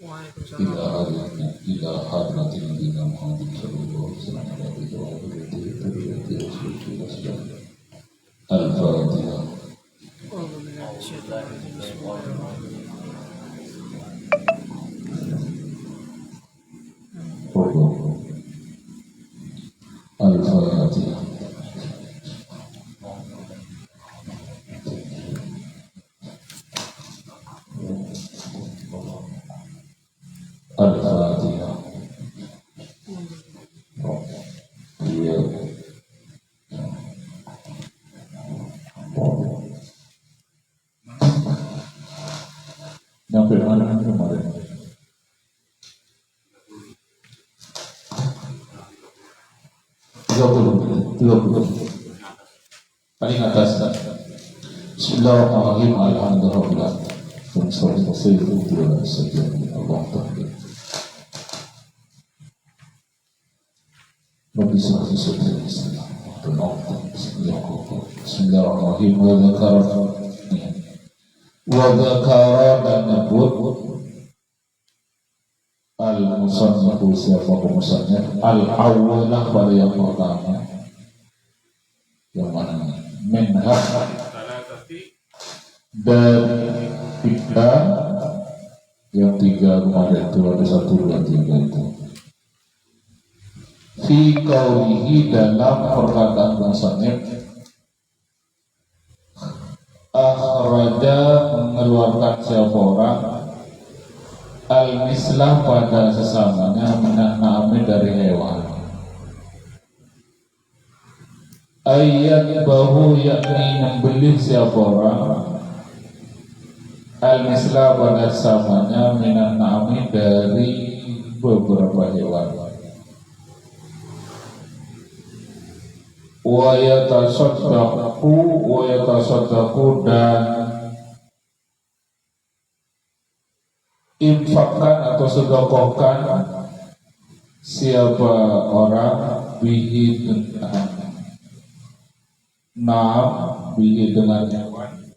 إلى حضرة نبينا محمد صلى الله عليه وسلم الفاتحة. الفاتحة. Al-Fatihah. Iya. Nyampe mana kemarin? 30. Paling atas. Bismillahirrahmanirrahim. Alhamdulillah. Sallallahu alaihi wasallam. Allah Ta'ala. Rabbi sahli sadri Bismillahirrahmanirrahim. Wa dzakara dan nyebut al-musannifu, siapa pemusannif, al-awwalah pada yang pertama, yang mana minha dari tiga, yang tiga kemarin itu ada 1, 2, 3 itu fi qaulihi, dalam perkataan musannif, akhraja mengeluarkan siapa orang, al-mislah pada sesamanya, minan na'ami dari hewan, ayat bahu yakni membeli siapa orang, al-mislah pada sesamanya, minan na'ami dari beberapa hewan, wa yatasaddaqu dan infakkan atau sedekahkan siapa orang bihi dengan hewan,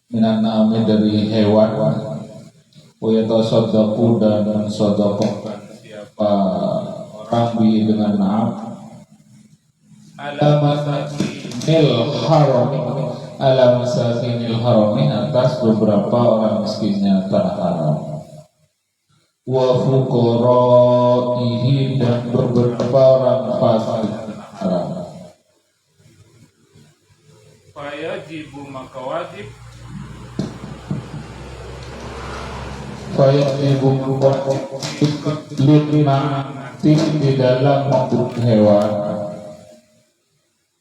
minan na'ami dari hewan, wa yatasaddaqu dan sedekahkan siapa orang bihi dengan na'am, ala masakinil harami atas beberapa orang miskinnya tanah haram, wa fuqaraihi dan beberapa orang fasik haram. Fayajibu maka wajib lima di dalam makhluk hewan,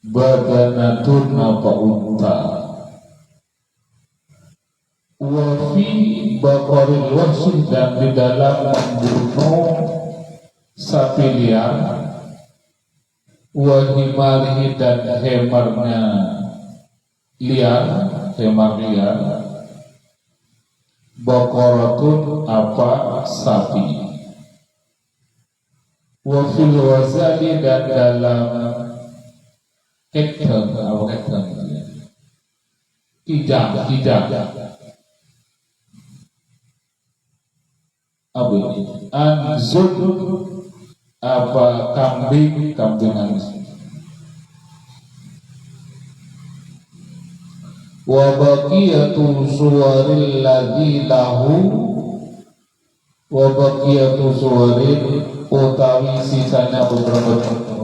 badanatun apa unta, wa fi baqaril wahsi dan di dalam membunuh sapi liar, wa himarihi dan hemarnya liar, hemar liar, baqaratun apa sapi, wa fil wazali dan dalam hektar, apa hektar tidak apa ini anzud apa kambing wa baqiyatu suwaril ladzi lahu, wa baqiyatu suwaril utawi sisanya beberapa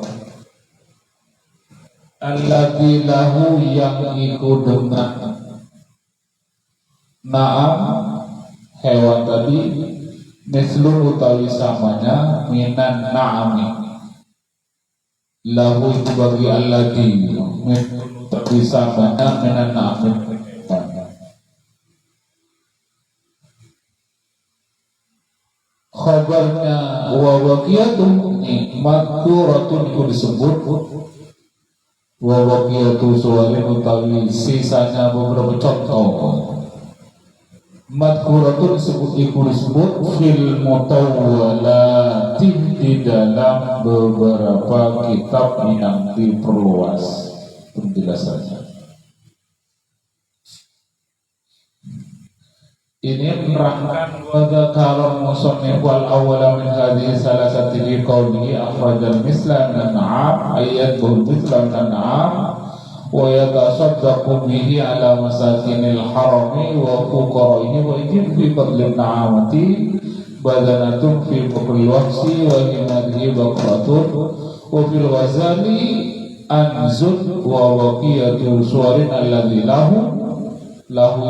alladzi lahu yang ikut dengan na'am hewan tadi, mislu utawi samanya, minan na'ami lahu itu bagi alladzi utawi samanya, minan na'ami khabarnya wa waqiyatun madkuratun itu disebut, wa waqiyatu suwarin utawi sisanya beberapa contoh, madkuratun disebut fil mutawwalati di dalam beberapa kitab yang diperluas penjelasannya. Ini menerangkan wada kalau musannif wal awwala min hadhihi salasati li qawlihi akhrajal misla min an-na'am ayat bul misla min an-na'am wa yatasaddaqu bihi ala masakinil harami wa fuqara'ihi wa idin fi fadlin na'amati badanatun fi bukril wahsi wa himadhi baqratun wa fil ghazali anzud wa waqiyatu suwarin alladhi lahu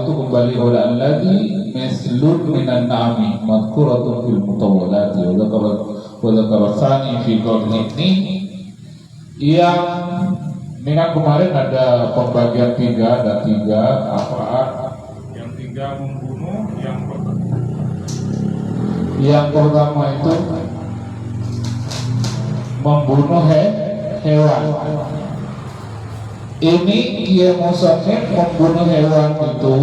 itu kembali oleh alladhi mislun minan na'ami madkuratun fil mutawalati wa dzakara fi qawli ini yang ini kan kemarin ada pembagian tiga, ada tiga apa? Yang tiga membunuh, yang pertama itu membunuh hewan. Ini dia musannif membunuh hewan itu,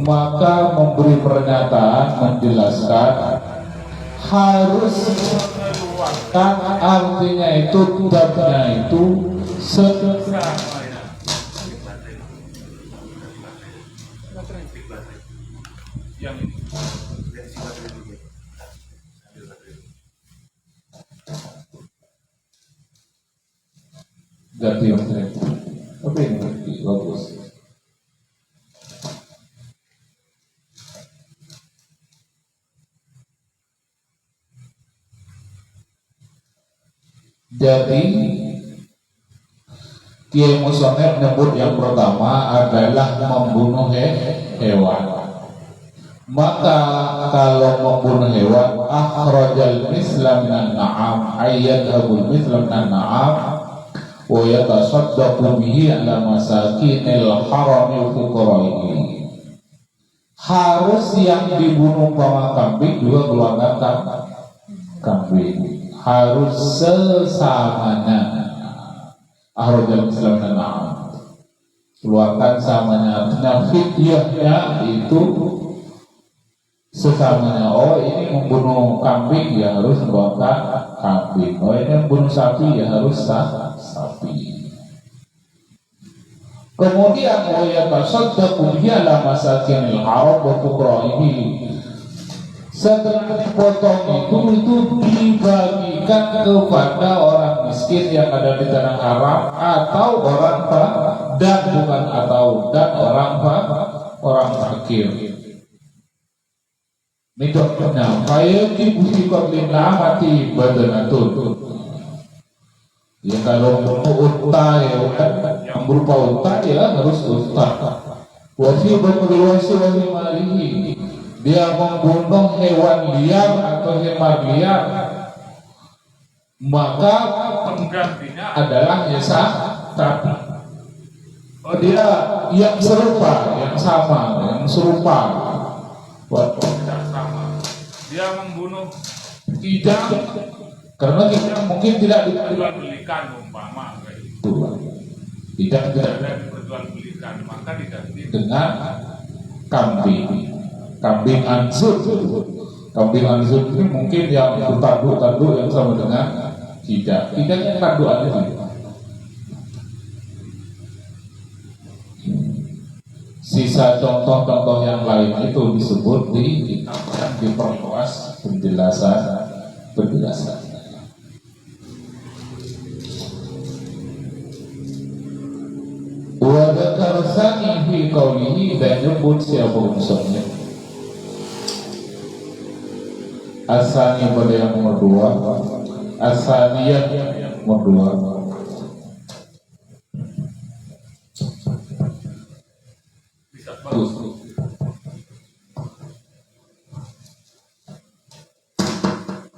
maka memberi pernyataan menjelaskan harus kan artinya itu dabnya itu yang ganti tapi ini bagus. Jadi Kiai Musonef menyebut yang pertama adalah membunuh hewan. Maka kalau membunuh hewan akhrajal misla minan na'am ayat abul misla minan na'am wa yatasaddaqu bihi ala masakinil harami fuqara'ihi. Harus yang dibunuh sama kambing juga keluarkan kambing. Harus sesamanya. Akhrajal misla minan na'am, keluarkan samanya, artinya fidyahnya itu sesamanya. Oh ini membunuh kambing ya harus keluarkan kambing. Oh ini membunuh sapi ya harus sapi. Kemudian yatasaddaqu bihi ala masakinil haram wa fuqara'ihi. Setelah dipotong itu dibagikan kepada orang miskin yang ada di tanah haram atau orang orang fakir. Ini contohnya, kayak dibusikan lina mati badanatun. Ya kalau unta ya yang berupa unta ya harus unta. Wasi berkeluarsi wali malihi. Dia membunuh hewan liar atau hewan liar, maka penggantinya adalah ya sapi. Oh dia yang serupa, yang sama, yang serupa. tidak sama. Dia membunuh Tidak, karena kita mungkin tidak diperjualbelikan umpama kayak itu. Tidak Ada diperjualbelikan, maka diganti dengan kambing ansur. Kambing ansur ini mungkin yang bertanduk yang sama dengan tidak yang tanduannya itu. Sisa contoh-contoh yang lain itu disebut diperluas penjelasan. Wa dzakara tsani fi qawlihi, dan nyebut siapa musuhnya. Asani pada yang nomor 2, asaniyah yang nomor 2. bisa bagus.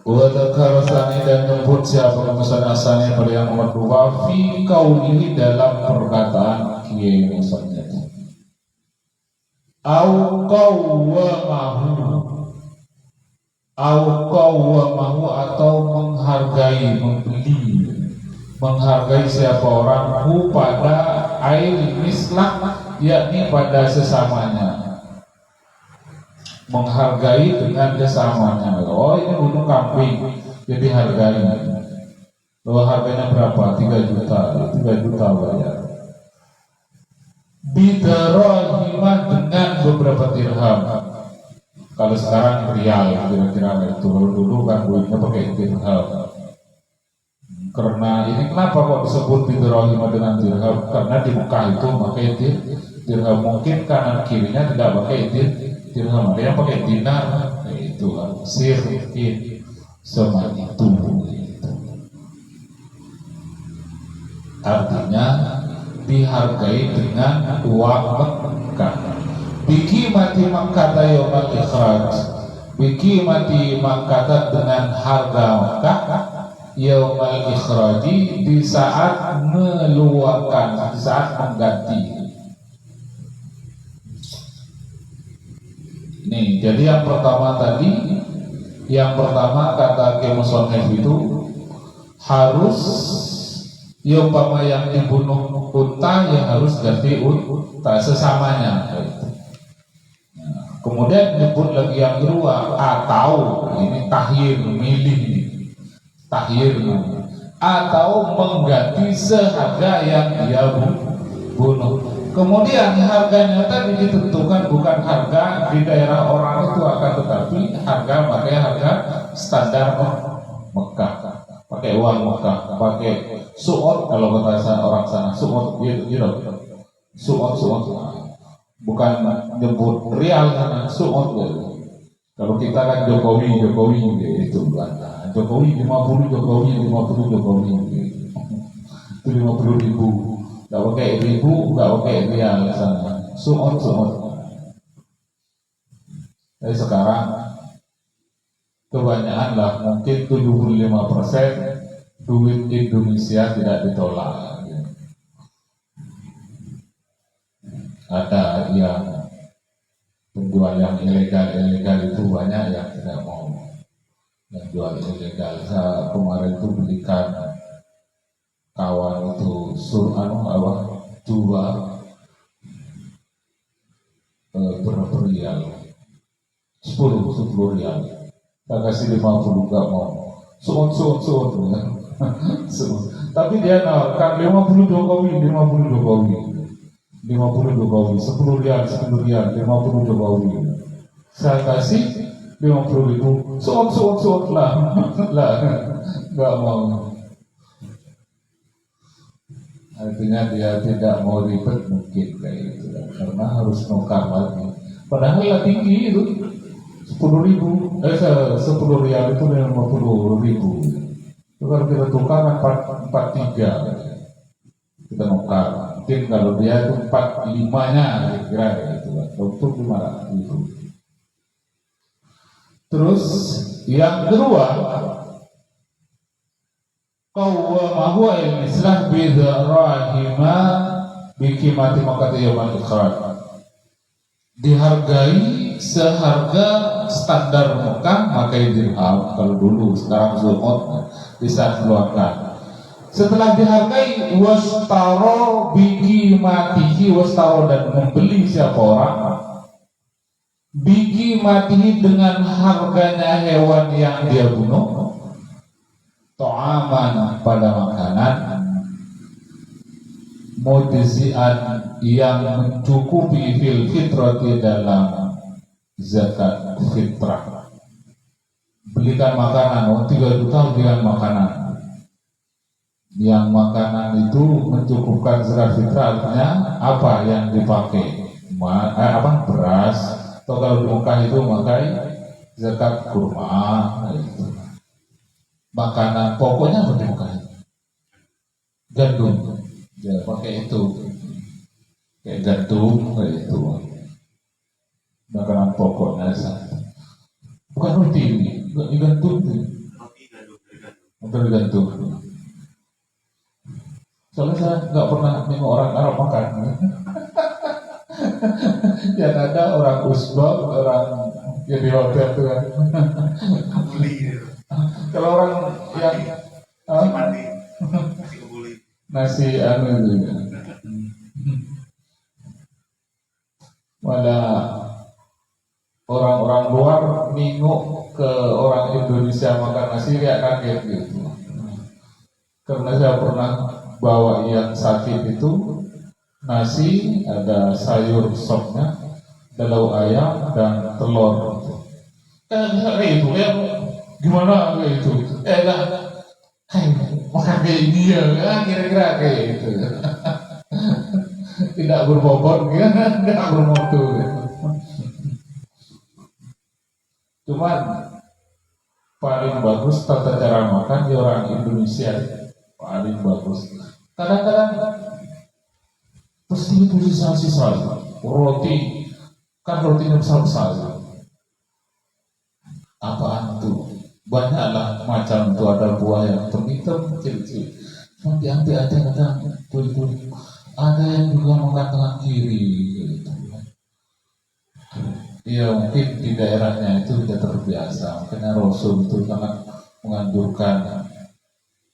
Wa dzakara tsani, dan nyebut siapa musuhnya asani pada yang nomor 2 fi qawlihi, dalam perkataan Kiai musuhnya. Au qawwamahu, atau menghargai siapa orang pada ail mislah, yakni pada sesamanya, menghargai dengan sesamanya. Oh ini bunuh kambing jadi hargai. Oh harganya berapa? 3 juta bayar. Bidarahimah, dengan beberapa dirham. Kalau sekarang rial kira-kira itu, kalau dulu kan duitnya pakai dirham. Karena ini kenapa kok disebut Ibrahim dengan dirham? Karena di Mekah itu pakai dirham, mungkin kanan kirinya tidak pakai dirham, dia pakai dinar, itu sir mungkin sama itu. Artinya dihargai dengan uang Mekah. Biki mati Makkah yaumal ikhraj, biki mati Makkah dengan harga Makkah yaumal ikhraji, di saat meluangkan, di saat mengganti. Nih, jadi yang pertama tadi, yang pertama kata Kemusonef itu harus umpama yang dibunuh unta ya harus ganti unta sesamanya. Kemudian nyebut lagi yang kedua, atau ini tahyir, milih tahyir, atau mengganti seharga yang dia bunuh. Kemudian harganya tadi ditentukan bukan harga di daerah orang itu, akan tetapi harga makanya harga standar Mekah, pakai uang Mekah, pakai su'ud kalau bahasa orang sana, su'ud gitu, su'ud, bukan nyebut rial karena su'ud gitu. Kalau kita kan Jokowi gitu kan. Jokowi 50 Jokowi gitu. Itu 50.000. Enggak pakai ribu, enggak pakai rial sana. Su'ud. Jadi sekarang kebanyakan lah, mungkin 75% duit Indonesia tidak ditolak. Ada yang penjual yang ilegal itu banyak yang tidak mau, yang jual ilegal. Saya kemarin itu belikan kawan itu jual berapa rial, 10 rial, saya kasih 50 gak mau, suut tapi dia nawarkan 50 Jokowi, 10 rial, 50 Jokowi. Saya kasih 50.000, suut lah, nggak mau. Artinya dia tidak mau ribet mungkin kayak gitu, karena harus nukar lagi. Padahal ya tinggi itu 10.000, 10 rial itu 50.000. Itu kalau kita tukar 43 kita nukar. Mungkin kalau dia itu 45-nya kira-kira gitu kan, untuk 500.000. Terus yang kedua, qawwamahu al-mislah bidzarahima bikimati makati yaumal ikhraj, dihargai seharga standar Mekah makai dirham kalau dulu, sekarang zuhud bisa keluarkan. Setelah dihargai, wastaro biki matihi, wastaro dan membeli siapa orang, biki matihi dengan harganya hewan yang dia bunuh, to'aman pada makanan, mujzi'an yang mencukupi fil fitrati dalam zakat fitrah. Belikan makanan, 3 juta belikan makanan. Yang makanan itu mencukupkan zakat fitrah, artinya apa yang dipakai, beras, atau kalau di Mekah itu pakai zakat kurma, itu. Makanan pokoknya apa di Mekah? Gandum, ya pakai itu, kayak gandum kayak itu. Makanan pokoknya bukan roti ini, gandum, dari gandum. Soalnya saya nggak pernah nengok orang Arab makan. Yang ada orang Uzbek, orang yang di hotel itu kan. Kalau orang yang nasi itu, malah orang-orang luar nengok ke orang Indonesia makan nasi kayak kaget gitu. Karena saya pernah bawa yang sakit itu nasi, ada sayur sopnya, ada lauk ayam dan telur. kayak itu ya gimana kayak itu enggak makan kayak dia kira-kira kayak itu tidak berbobot tidak bermutu cuman paling bagus tata cara makan di orang Indonesia paling bagus kadang-kadang pasti itu sisa-sisa roti kan rotinya besar-besar apaan tuh banyaklah macam tuh ada buah yang hitam kecil-kecil cuma diambil aja kadang tuh ada yang juga makan tangan kiri gitu. Ya mungkin di daerahnya itu tidak terbiasa makanya Rasul itu sangat menganjurkan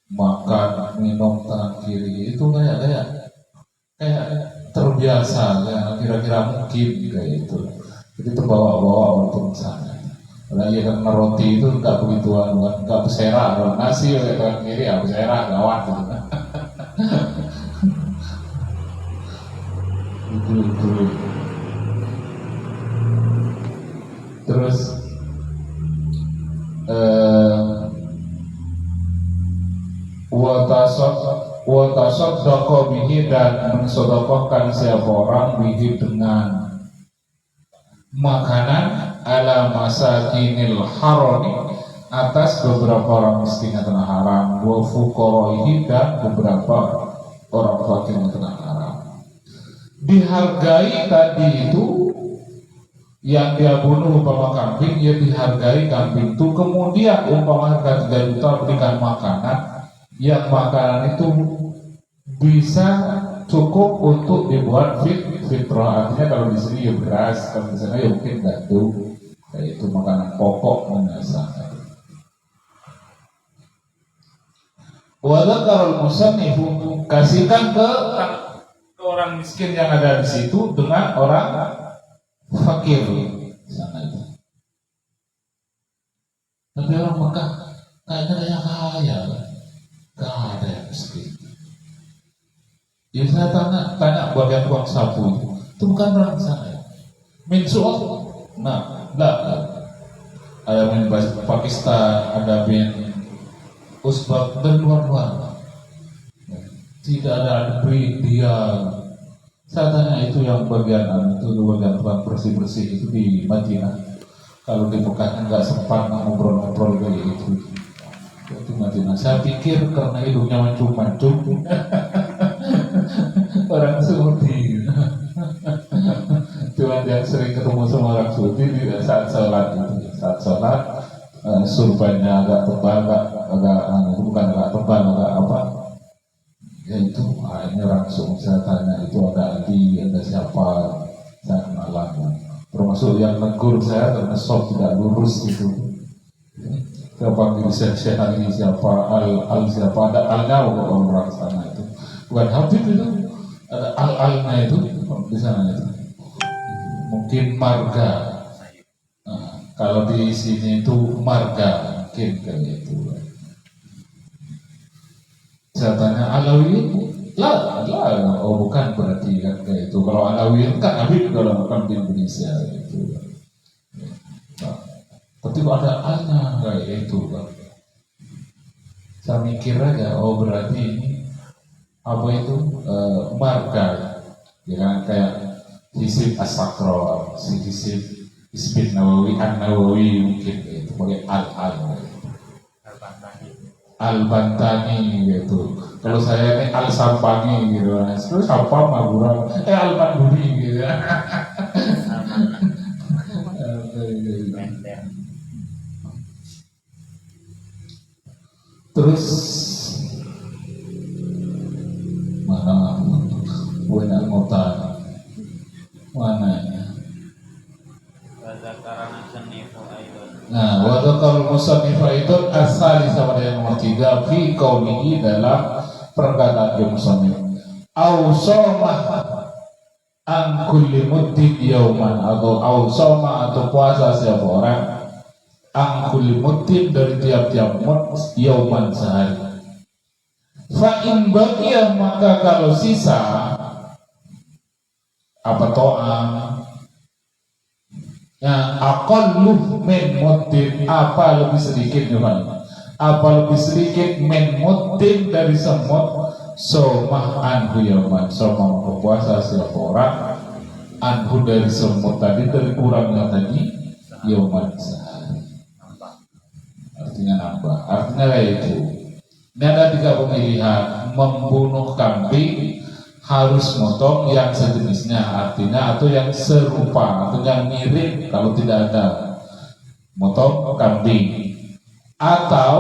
makan minum tangan kiri itu kayak terbiasa ya kira-kira mungkin kayak itu jadi terbawa-bawa untuk sana. Lagi karena roti itu nggak begituan, nggak bersera, kalau nasi oleh tangan kiri ya bersera gawat gitu. itu. Terus watasodoko bihi dan mensodokohkan siapa orang bihi dengan makanan ala masakinil harami atas beberapa orang miskin yang kena haram wa fuqaraihi dan beberapa orang fakir yang kena haram dihargai tadi itu yang dia bunuh umpama kambing ya dihargai kambing itu kemudian umpama harga 3 juta berikan makanan yang makanan itu bisa cukup untuk dibuat fitrah artinya kalau di sini ya beras kalau di sana ya mungkin gandum kayak itu makanan pokok mendasar. Wadzakarul musannifu kasihkan ke orang miskin yang ada di situ dengan orang fakir sana itu. Tapi orang Mekah kayaknya kaya, gak ada yang miskin. Ya saya tanya bagian tukang sapu itu bukan orang sana ya. Minsuat, nah, ada min Pakistan, ada min Uzbek dan luar-luar. Tidak ada India. Saya tanya itu yang bagian tukang bersih-bersih itu di Madinah. Kalau di Mekah nggak sempat ngobrol-ngobrol kayak gitu. Itu Madinah. Saya pikir karena hidupnya mancung-mancung. Orang Saudi cuma yang sering ketemu sama orang Saudi saat sholat surbannya agak tebal bukan agak tebal agak apa ya itu ini langsung saya tanya itu ada siapa saya kenalan termasuk yang negur saya karena soft tidak lurus gitu saya panggil Syekh Ali siapa al siapa ada alnya orang sana itu bukan Habib itu ada al-alnya itu di sana itu mungkin marga kalau di sini itu marga mungkin kayak itu saya tanya Alawi lah oh bukan berarti kan kayak itu kalau Alawi kan Habib kalau bukan di Indonesia gitu tapi kok ada alnya kayak itu kan saya mikir aja oh berarti ini apa itu marga ya kan kayak Hisib As-Sakro, Hisib Hisbit Nawawi An-Nawawi mungkin itu pakai Al-Bantani gitu. Kalau saya ini Al-Sampani gitu. Terus apa Madura Al-Manduri gitu. Terus mana buena ngotan mana nah wadakal musannif itu asal sama yang nomor 3 fi qaulihi dalam perkataan yang musannif ausomah an kulli muddin yauman atau ausoma atau puasa siapa orang an kulli muddin dari tiap-tiap mud yauman sehari. Fa'in bagian maka kalau sisa apa to'am Nah, aqallu min muddin, apa lebih sedikit Yohan? Apa lebih sedikit min muddin dari semut somah anhu yauman, somah berpuasa siapa orang anhu dari semut tadi, dari kurangnya tadi yauman sehari. Artinya nambah, artinya kayak itu. Ini ada 3 pemilihan. Membunuh kambing harus motong yang sejenisnya, artinya atau yang serupa atau yang mirip kalau tidak ada motong kambing, atau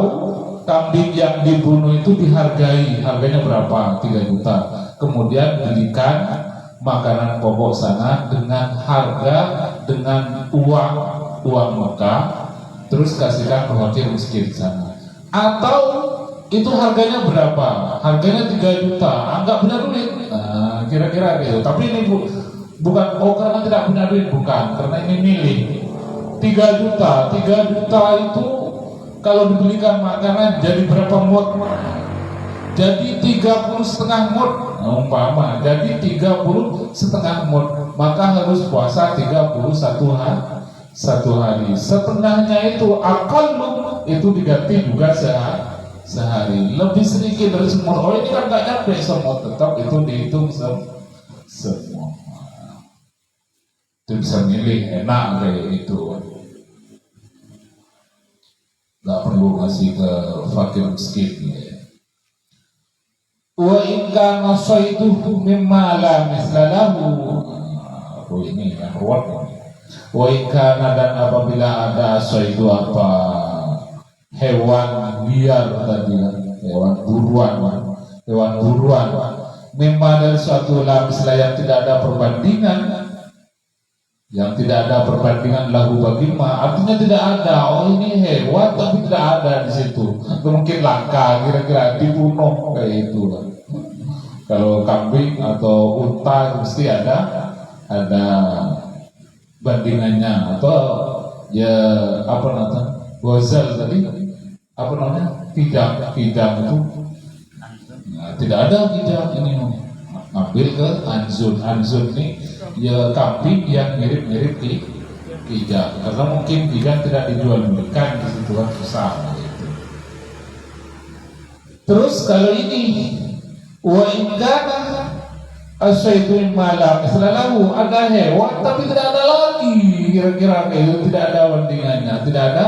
kambing yang dibunuh itu dihargai, harganya berapa? 3 juta. Kemudian belikan makanan pokok sana dengan harga, dengan uang Mekah, terus kasihkan ke fakir miskin sana. Atau itu harganya berapa? Harganya 3 juta. Enggak punya duit. Nah, kira-kira gitu. Tapi ini bukan karena tidak punya duit, bukan. Karena ini milih. 3 juta. 3 juta itu kalau dibelikan makanan jadi berapa mut? Jadi 30,5 mut. Nah, umpama jadi 30,5 mut, maka harus puasa 31 hari. Setengahnya itu akal itu diganti juga sehari. Lebih sedikit dari semua. Oh, ini kan gak nyampe semua, tetap itu dihitung semua. Itu bisa milih, enak kayak itu. Gak perlu ngasih ke fakir miskin ya. Wa in kana sayduhu mimma la mislalahu. Ini yang ruwet. Wa in kana, dan apabila ada saydu apa hewan liar tadi, hewan buruan, memang dari suatu mislah yang tidak ada perbandingan, lahu bagima, artinya tidak ada. Oh, ini hewan tapi tidak ada di situ, mungkin langka, kira-kira dibunuh kayak itu. Kalau kambing atau unta mesti ada bandingannya, atau ya apa namanya gozal tadi, apa namanya kidang itu tidak ada kidang. Ini ngambil ke anzun ini ya kambing yang mirip kidang, karena mungkin kidang tidak dijual belikan di situ kan susah gitu. Terus kalau ini wa indana asyaitu malam selalu ada hewan tapi tidak ada lagi, kira-kira itu tidak ada bandingannya, tidak ada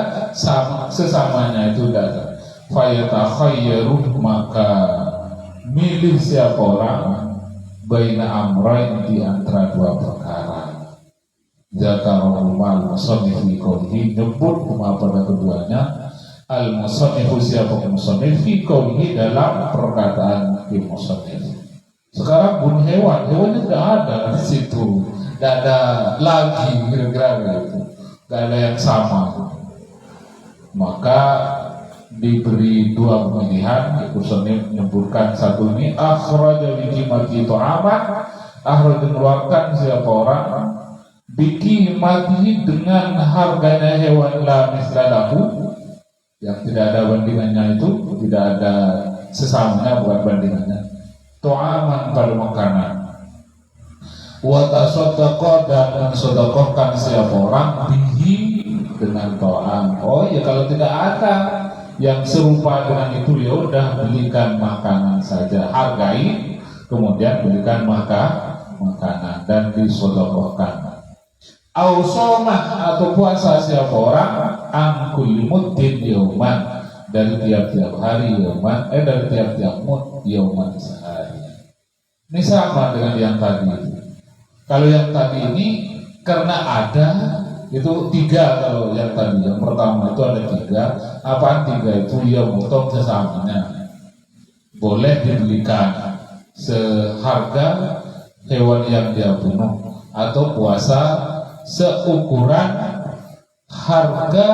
sesamanya, itu tidak ada. Fayatakhayyaru, maka milih siapa orang baina amrain, di antara 2 perkara. Zakarul musannif fi qawlihi, nyebut pada keduanya. Al musannifu, siapa musannif fi qawlihi, dalam perkataan fi musannif. Sekarang bunuh hewannya tidak ada di situ, tidak ada lagi, kira-kira gitu, tidak ada yang sama. Maka diberi 2 pemilihan. Musannif menyebutkan satu ini, akhraja bikimati ta'aman, akhraja mengeluarkan siapa orang bikimati dengan harganya hewan la mislalahu, yang tidak ada bandingannya, itu tidak ada sesamanya, bukan bandingannya, ta'aman pada makanan. Wa tasaddaqa, dan sedekahkan siapa orang bihi, dengan ta'am. Oh ya, kalau tidak ada yang serupa dengan itu, ya udah belikan makanan saja, hargai, kemudian belikan makanan dan disedekahkan. Au somah, atau puasa siapa orang angkul muddin yauman, dari tiap-tiap hari yauman, dari tiap-tiap mud yauman sehari. Ini sama dengan yang tadi. Kalau yang tadi ini karena ada itu 3. Kalau yang tadi yang pertama itu ada 3. Apaan 3 itu? Ya motong sesamanya, boleh dibelikan seharga hewan yang dia bunuh, atau puasa seukuran harga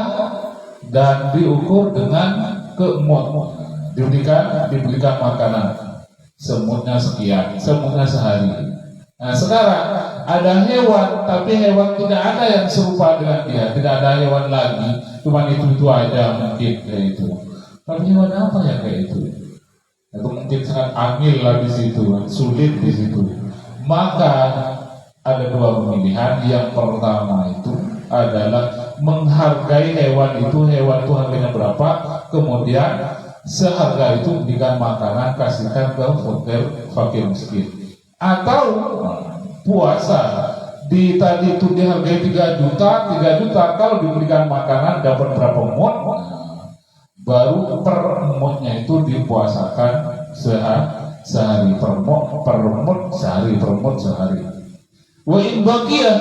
dan diukur dengan kemut, dibelikan makanan semutnya sekian, semutnya sehari. Nah, sekarang ada hewan, tapi hewan tidak ada yang serupa dengan dia, tidak ada hewan lagi, cuma itu aja mungkin kayak itu. Tapi hewan apa ya kayak itu? Itu mungkin sangat angil lah di situ, sulit di situ. Maka ada 2 pemilihan. Yang pertama itu adalah menghargai hewan itu harganya berapa, kemudian seharga itu berikan makanan, kasihkan ke fakir miskin. Atau puasa tadi itu dihargai 3 juta, kalau diberikan makanan dapat berapa mut, baru per mutnya itu dipuasakan sehari per mut sehari. Wa in baqiya,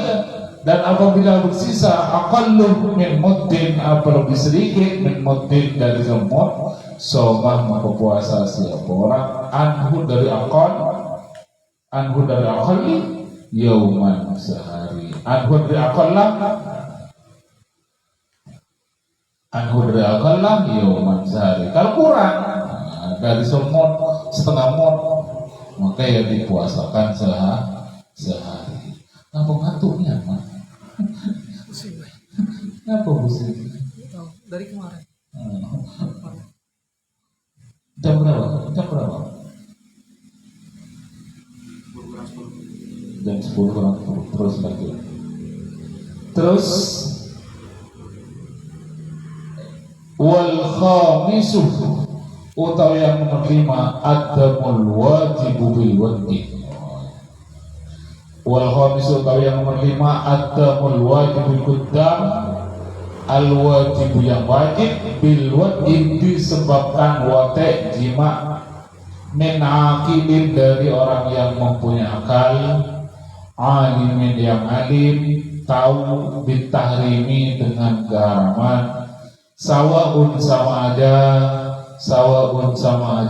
dan apabila bersisa aqallu min muddin, apa lebih sedikit min muddin dari semut, somah maka puasa siapa orang anhu dari aqalli yauman sehari, anhu dari aqallah yauman sehari. Kalau kurang dari semut setengah mut, maka ya dipuasakan sehari. Ngapa ngantuknya, Mas? Pusing, Bay. Ngapa pusing? Tahu, dari kemarin. Jam berapa? Jam 10 kurang 10. Terus lagi. Terus wal khamisu, utawi yang nomor 5, adamul wajibu bil wajib. Wal khamisu, utawi yang nomor 5, adamul wajibu kuddam, al wajibu yang wajib bil wajib disebabkan wate jima, min aqilin dari orang yang mempunyai akal, alimin yang alim, tahu bitahrimi dengan keharaman, sawaun sama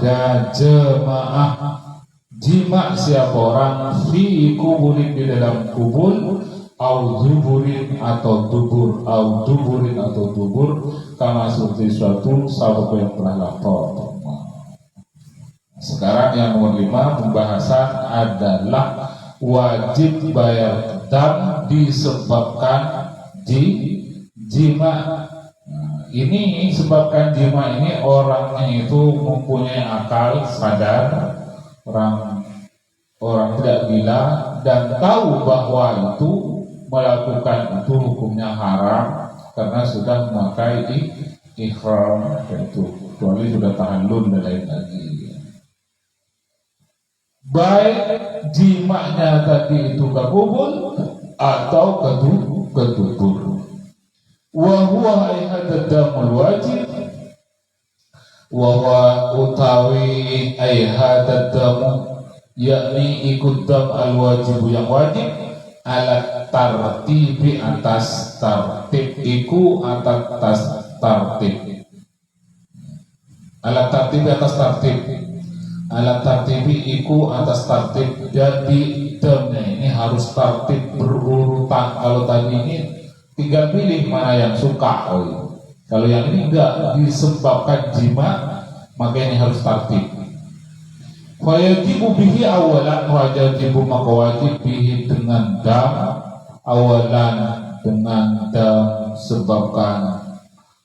ada jemaah jima siapa orang fi kuburin di dalam kubur, au duburin atau dubur, karena seperti suatu sahabat yang telah lapor. Sekarang yang nomor 5 pembahasan adalah wajib bayar dam disebabkan jima. Ini sebabkan jima ini orangnya itu mempunyai akal, sadar, orang tidak gila, dan tahu bahwa itu melakukan itu hukumnya haram karena sudah memakai ihram, yaitu kecuali sudah tahallul dan lain lagi. Baik jimanya tadi itu ke kubur atau ke dubur. Wa huwa hadadamul wajib, wa huwa utawi hadadamu, yakni ikut dam al wajibu yang wajib, alat tartibi atas tartib, iku atas tartib, alat tartibi atas tartib, alat tartibi iku atas tartib. Jadi damnya ini harus tartib berurutan. Kalau tadi ini tinggal pilih mana yang suka. Kalau yang ini enggak, disebabkan jima, maka ini harus tartib. Fayajibu bihi awalan, wajibu maka wajib bihi dengan dam, awalan dengan dam sebabkan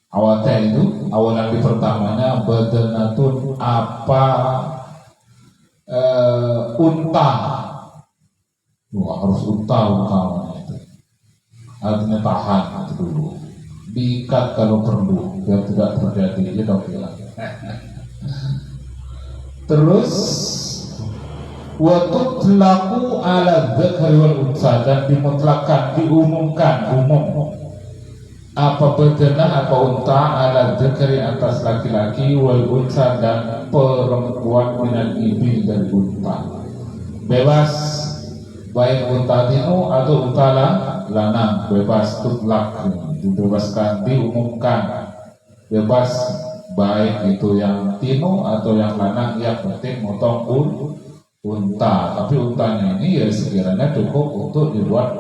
awalnya itu, awalan di pertamanya badanatun apa unta. Wah, harus unta itu. Artinya tahan itu dulu. Diikat kalau perlu biar tidak terjadi. Ya dong bilang. Terus waktu laku ala dzakari wal unsa, dan dimutlakan, diumumkan, umum apa badana apa unta, ala dzakari atas laki-laki, wal unsa dan perempuan, minal ibil dari unta. Bebas baik unta tinu atau unta lanang, bebas tutlak, dibebaskan, diumumkan, bebas baik itu yang tinu atau yang lanang, yang penting motong unta. Tapi untanya ini ya sekiranya cukup untuk dibuat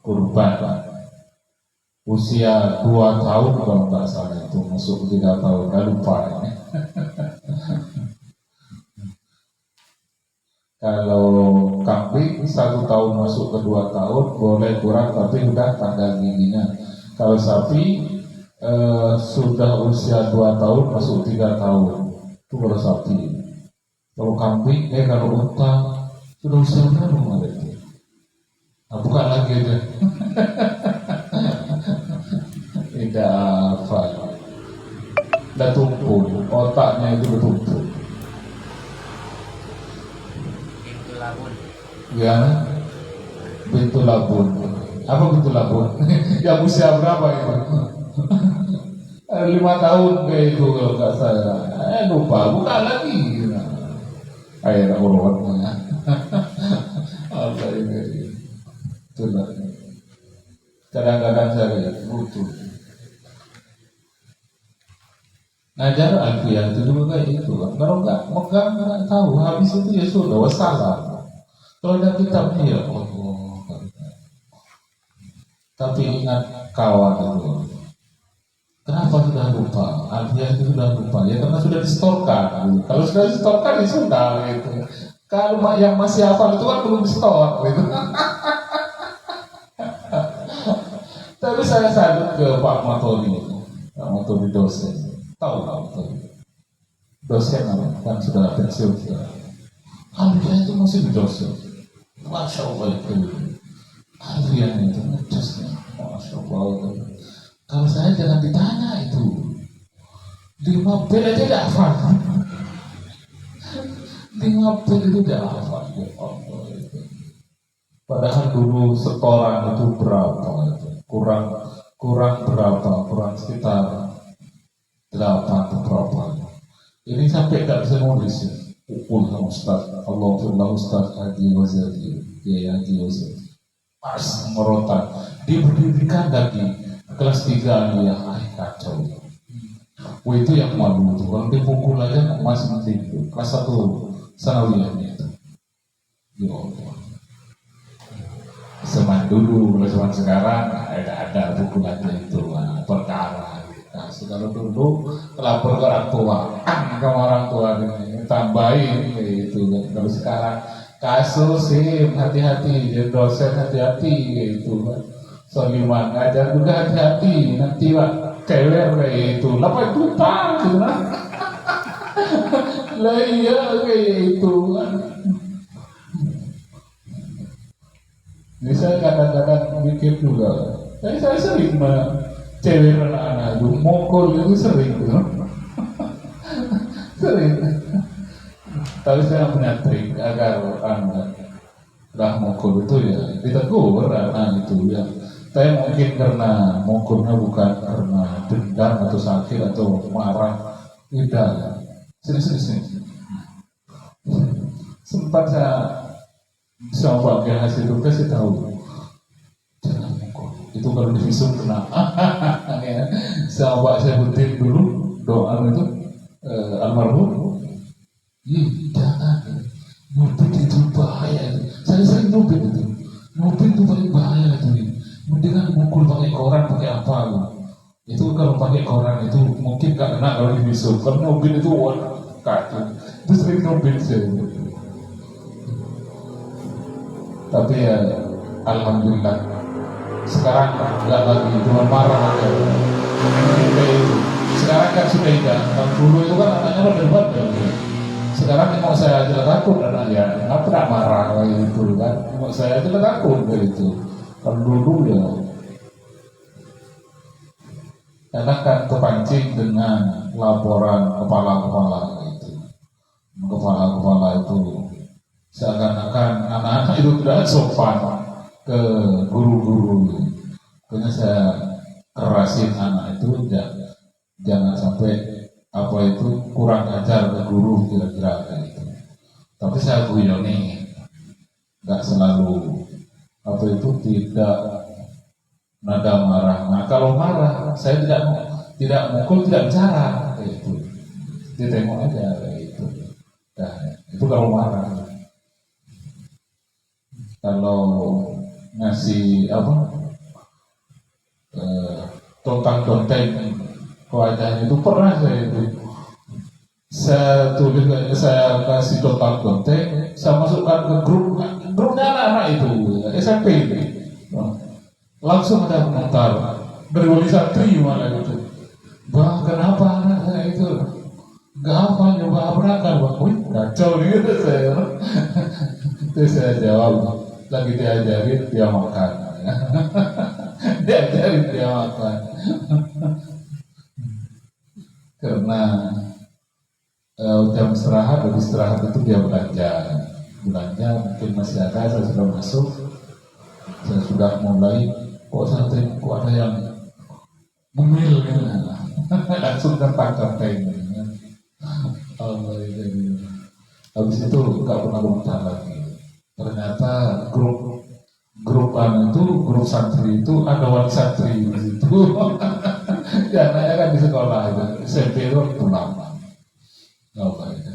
kurban. Usia 2 tahun kalau nggak salah, itu masuk 3 tahun, nggak lupa ini. Kalau kambing 1 tahun masuk ke 2 tahun boleh kurang, tapi udah tanggal giginya. Kalau sapi sudah usia 2 tahun masuk 3 tahun, itu baru sapi. Kalau kambing, kalau unta sudah usia berapa itu? Nah, bukan lagi deh. udah tumpul, otaknya itu bertumpul. Pintu labun. Ya, pintu labun. Apa pintu labun? Ya usia berapa itu? 5 tahun kayak itu kalau nggak salah. Lupa, buka lagi. Air urutnya. Apa ini? Itulah. Kadang-kadang saya lihat butuh. Ngajar Alfian itu juga kayak itu. Kalau nggak megang nggak tahu. Habis itu ya sudah wassalam. Kalau ada kitabnya ya Allah. Tapi ingat kawan itu. Kenapa sudah lupa? Alfian itu sudah lupa. Ya karena sudah distorkan. Kalau sudah distorkan ya sudah gitu. Kalau yang masih hafal itu kan belum distor gitu. Tapi saya salut ke Pak Matori itu. Pak Matori dosen. Tahu Pak Matori? Dosen namanya, kan sudah pensiun sudah. Alfian itu masih dosen. Masya Allah itu. Alfian itu ngecasnya. Masya Allah itu. Kalau saya jangan ditanya itu. 5 bel aja tidak hafal. 5 bel itu tidak hafal. Ya Allah itu. Padahal dulu setoran itu berapa itu? Kurang berapa? Kurang sekitar 8 atau berapa. Ini sampai tak bisa nulis ya. Pukul sama Ustaz. Allahumma Ustaz Hadi Waziri. Ya Hadi Waziri. Pas merotak. Diberdirikan lagi kelas 3 dia kacau. Wah itu yang malu itu. Kalau dipukul aja masih penting itu. Kelas 1 sanawiyahnya itu. Ya Allah. Zaman dulu, kalau zaman sekarang ada pukulannya itu perkara. Nah, kalau dulu lapor ke orang tua, ke orang tua ini tambahin itu. Kalau sekarang kasus sih hati-hati, jadi dosen hati-hati gitu. Soliman ngajar juga hati-hati. Nanti Pak cewek kayak itu, 8 juta gitu kan. Lah iya kayak itu kan. Jadi saya kadang-kadang mikir juga. Saya sering cewek anak-anak itu mokol itu sering gitu. Sering. Tapi saya punya trik agar anak mokol itu ya ditegur anak itu ya. Saya mungkin karena mokolnya bukan karena dendam atau sakit atau marah. Tidak. Sini. Sempat saya sama Pak Kiai hasil itu kasih tahu jangan mukul itu kalau divisum kena. Ya. Sama Pak Syabuddin dulu doa itu almarhum jangan nyubit itu bahaya. Saya sering nyubit itu paling bahaya itu. Mendingan mukul pakai koran pakai apa itu kalau pakai koran itu mungkin gak kena kalau divisum. Kalau nyubit itu kacau itu sering nyubit saya. Tapi ya alhamdulillah sekarang nggak lagi cuma marah aja. Sekarang kan sudah tidak. Kalau dulu itu kan anaknya bandel-bandel. Sekarang mau saya aja takut anaknya. Nggak pernah marah kayak itu kan. Mau saya aja takut kayak itu. Kalau dulu ya karena kan kepancing dengan laporan kepala-kepala itu. Kepala-kepala itu seakan-akan anak-anak itu tidak sopan ke guru-guru. Makanya saya kerasin anak itu jangan sampai apa itu kurang ajar ke guru kira-kira kayak itu. Tapi saya guyoni, nggak selalu apa itu tidak nada marah. Nah kalau marah saya tidak mukul, tidak bicara kayak itu. Dia tengok aja kayak itu. Nah, itu kalau marah. Kalau ngasih tontang-tonteng wajahnya itu pernah saya tulis, saya kasih tontang-tonteng, saya masukkan ke grupnya anak-anak itu SMP langsung ada komentar dari wali santri malah gitu. Bang kenapa anak saya itu gak apa nyoba abrakan bang? Wih kacau gitu saya. Terus saya jawab lagi diajarin dia makan. Diajarin dia makan. karena jam istirahat, dari istirahat itu dia belanja mungkin masih ada, saya sudah masuk, saya sudah mulai, kok ada yang memil langsung tertangkap kayaknya. Allah ya. Habis itu nggak pernah bentar lagi. Ternyata grup grup santri itu ada wali santri di situ. Ya, anaknya kan di sekolah itu, SMP itu pulang. Allah ya.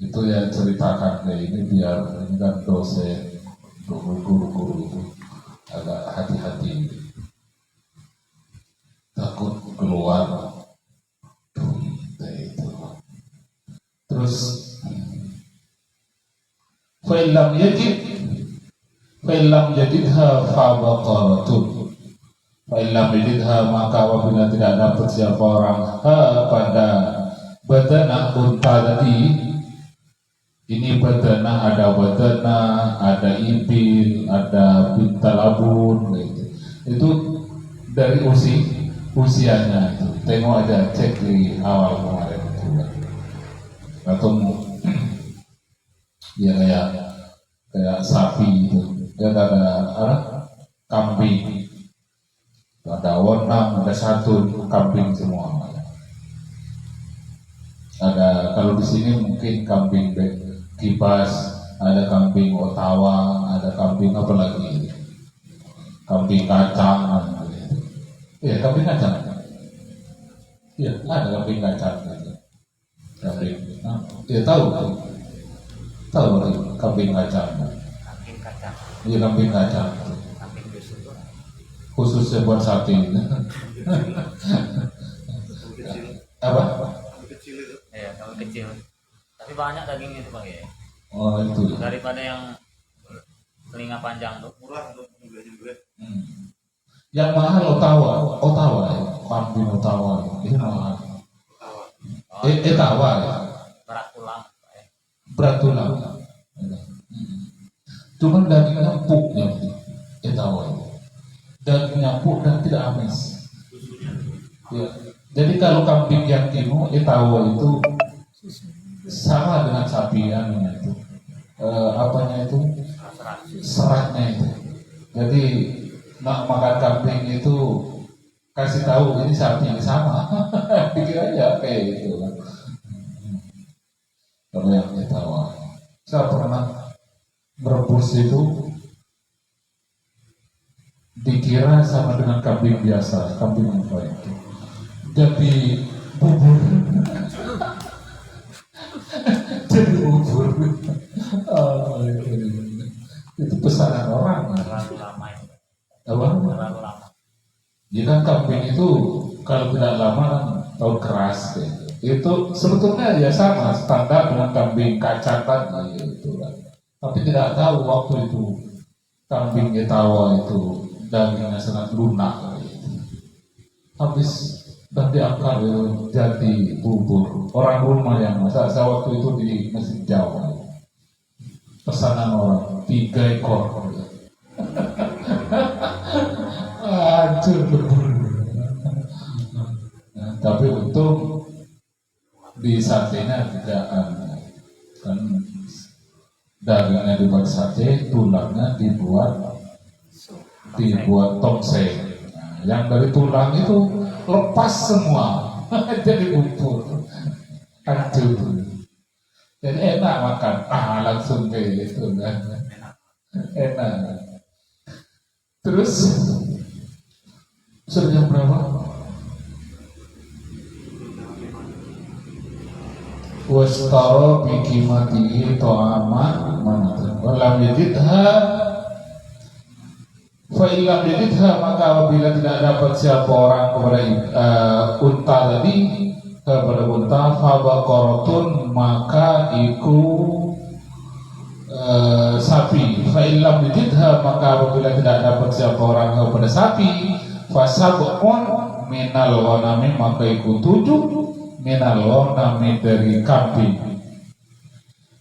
Itu ya ceritakan kayak ini biar ini kan dosen, guru-guru itu agak hati-hati, takut keluar itu. Terus fa'ilam yajidha fabaqaratun. Fa'ilam yajidha, maka apabila tidak dapat siapa orang pada badana unta tadi. Ini badana, ada ibil, ada bintalabun gitu. Itu dari usianya itu. Tengok aja, cek di awal kemarin itu. Atau ya kayak sapi itu. Ya ada kambing. Ada wonang, ada satu kambing semua. Ada, kalau di sini mungkin kambing kipas, ada kambing Ottawa, ada kambing apa lagi? Kambing kacang. Iya, kambing kacang. Iya, ada kambing kacang. Kambing, iya tahu kambing kacang. Kambing kacang. Iya, kambing kacang. Kambing dusun itu Khususnya buat sapi. Apa? ya kambing kecil. Tapi banyak dagingnya itu Bang ya. Oh itu. Daripada yang telinga panjang tuh. Murah untuk belajar duit. Yang mahal Ottawa ya. Kambing Ottawa itu mahal. Ottawa ya. Berat tulang. Berat tulang. Cuman dagingnya empuknya Ottawa. Dagingnya empuk dan tidak amis. Ya. Jadi kalau kambing yang kino Ottawa itu sama dengan sapi itu. Apanya itu? Seratnya itu. Jadi nak makan kambing itu kasih tahu ini sapi yang sama. Pikir aja kayak gitu kan. Kalau yang Ottawa, saya pernah merebus itu dikira sama dengan kambing biasa, kambing apa itu. Jadi bubur. Jadi bubur. Itu pesanan orang. Terlalu lama itu. Apa? Terlalu lama. Ya kan kambing itu kalau tidak lama kan tahu keras gitu. Itu sebetulnya ya sama standar dengan kambing kacang tadi gitu kan. Tapi tidak tahu waktu itu kambing Ottawa itu dagingnya sangat lunak gitu. Habis dan diangkat jadi bubur. Orang rumah yang masak, saya waktu itu di Masjid Jawa. Pesanan orang 3 ekor. Hancur bubur. Nah, tapi untung di satenya tidak kan dagingnya dibuat sate, tulangnya dibuat tongseng. Nah, yang dari tulang itu lepas semua jadi bubur. Aduh, jadi enak makan. Langsung kayak gitu kan, enak. Terus sudah jam berapa? Wastaro bikimatihi to'aman manatan walam yajidha fa'ilam yajidha, maka apabila tidak dapat siapa orang kepada unta tadi, kepada unta, fabaqaratun, maka iku sapi. Fa'ilam yajidha, maka apabila tidak dapat siapa orang kepada sapi, fasab'un minal ghanami, maka iku 7 minal ghanami dari kambing.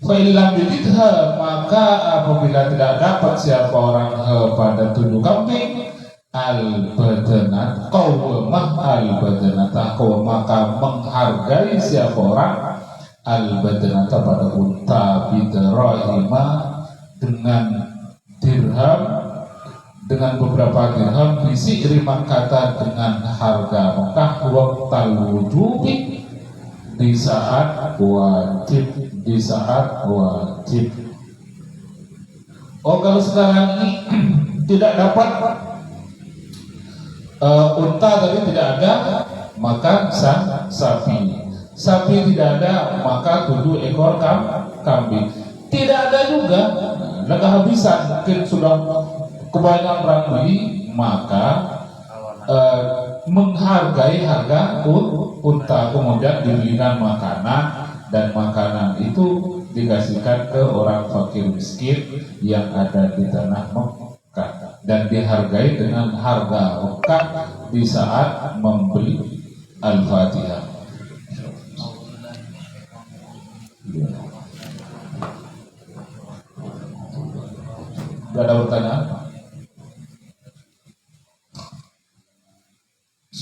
Fa'ilam yajidha, maka apabila tidak dapat siapa orang pada 7 kambing, al-badanat qawwamah al-badanata maka menghargai siapa orang al-badanata pada unta bidrahima dengan dirham, dengan beberapa dirham bisi kata dengan harga Mekah waktal wujubi di saat wajib, di saat wajib. Oh, kalau sekarang ini tidak dapat unta tadi tidak ada, maka sapi tidak ada, maka 7 ekor kambing. Tidak ada juga, kehabisan, mungkin sudah kebanyakan orang beli, maka menghargai harga unta, kemudian dibelikan makanan, dan makanan itu dikasihkan ke orang fakir miskin yang ada di tanah Mekah dan dihargai dengan harga Mekah di saat membeli Al-Fatihah. Gak ada pertanyaan?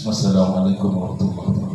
Assalamualaikum warahmatullahi wabarakatuh.